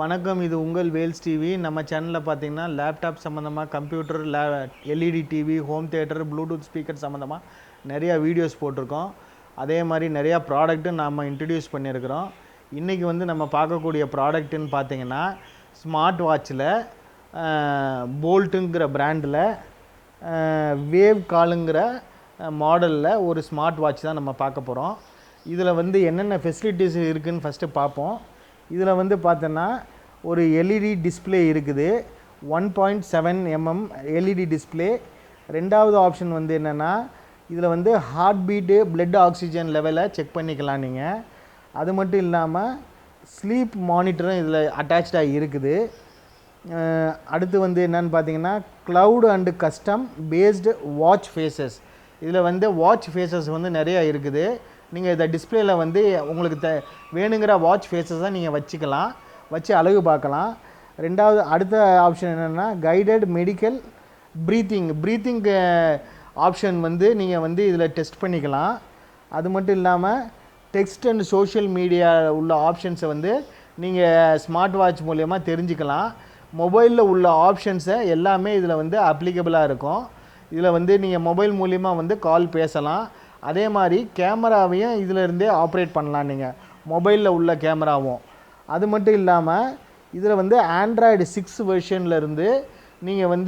வணக்கம், இது உங்கள் வேல்ஸ் டிவி. நம்ம சேனலில் பார்த்தீங்கன்னா லேப்டாப் சம்மந்தமாக, computer, LED TV, home theatre, Bluetooth speaker சம்மந்தமாக நிறையா வீடியோஸ் போட்டிருக்கோம். அதே மாதிரி நிறையா ப்ராடக்ட்டும் நாம் இன்ட்ரடியூஸ் பண்ணியிருக்கிறோம். இன்றைக்கி நம்ம பார்க்கக்கூடிய ப்ராடக்ட்டுன்னு பார்த்தீங்கன்னா ஸ்மார்ட் வாட்சில் போல்ட்டுங்கிற பிராண்டில் வேவ் காலுங்கிற மாடலில் ஒரு ஸ்மார்ட் வாட்ச் தான் நம்ம பார்க்க போகிறோம். இதில் என்னென்ன ஃபெசிலிட்டிஸ் இருக்குதுன்னு ஃபஸ்ட்டு பார்ப்போம். இதில் பார்த்தோன்னா ஒரு எல்இடி டிஸ்பிளே இருக்குது, 1.7 mm எல்இடி டிஸ்பிளே. ரெண்டாவது ஆப்ஷன் என்னென்னா இதில் ஹார்ட் பீட்டு, பிளட் ஆக்சிஜன் லெவலை செக் பண்ணிக்கலாம் நீங்கள். அது மட்டும் இல்லாமல் ஸ்லீப் மானிட்டரும் இதில் அட்டாச்சாக இருக்குது. அடுத்து என்னென்னு பார்த்தீங்கன்னா cloud and custom based watch faces. இதில் வாட்ச் ஃபேஸஸ் நிறையா இருக்குது. நீங்கள் இதை டிஸ்பிளேயில் உங்களுக்கு வேணுங்கிற வாட்ச் ஃபேஸஸை நீங்கள் வச்சு அழகு பார்க்கலாம். ரெண்டாவது அடுத்த ஆப்ஷன் என்னென்னா கைடட் மெடிக்கல் ப்ரீத்திங் ஆப்ஷன் நீங்கள் இதில் டெஸ்ட் பண்ணிக்கலாம். அது மட்டும் இல்லாமல் டெக்ஸ்ட் அண்ட் சோஷியல் மீடியா உள்ள ஆப்ஷன்ஸை நீங்கள் ஸ்மார்ட் வாட்ச் மூலயமா தெரிஞ்சுக்கலாம். மொபைலில் உள்ள ஆப்ஷன்ஸை எல்லாமே இதில் அப்ளிகபிளாக இருக்கும். இதில் நீங்கள் மொபைல் மூலிமா கால் பேசலாம். அதே மாதிரி கேமராவையும் இதிலேருந்தே ஆப்ரேட் பண்ணலாம் நீங்கள், மொபைலில் உள்ள கேமராவும். அது மட்டும் இல்லாமல் இதில் ஆண்ட்ராய்டு 6 வெர்ஷன்லேருந்து நீங்கள்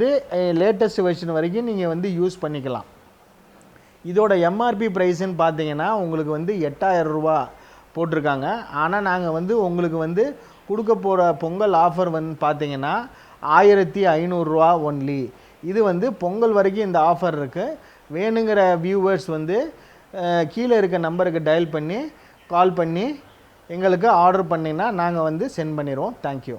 லேட்டஸ்ட் வெர்ஷன் வரைக்கும் நீங்கள் யூஸ் பண்ணிக்கலாம். இதோட எம்ஆர்பி ப்ரைஸுன்னு பார்த்தீங்கன்னா உங்களுக்கு 8000 ரூபா போட்டிருக்காங்க. ஆனால் நாங்கள் உங்களுக்கு கொடுக்க போகிற பொங்கல் ஆஃபர் பார்த்தீங்கன்னா 1500 ரூபா ஒன்லி. இது பொங்கல் வரைக்கும் இந்த ஆஃபர் இருக்குது. வேணுங்கிற வியூவர்ஸ் கீழே இருக்க நம்பருக்கு டயல் பண்ணி கால் பண்ணி எங்களுக்கு ஆர்டர் பண்ணிங்கன்னா நாங்கள் சென்ட் பண்ணிடுவோம். தேங்க்யூ.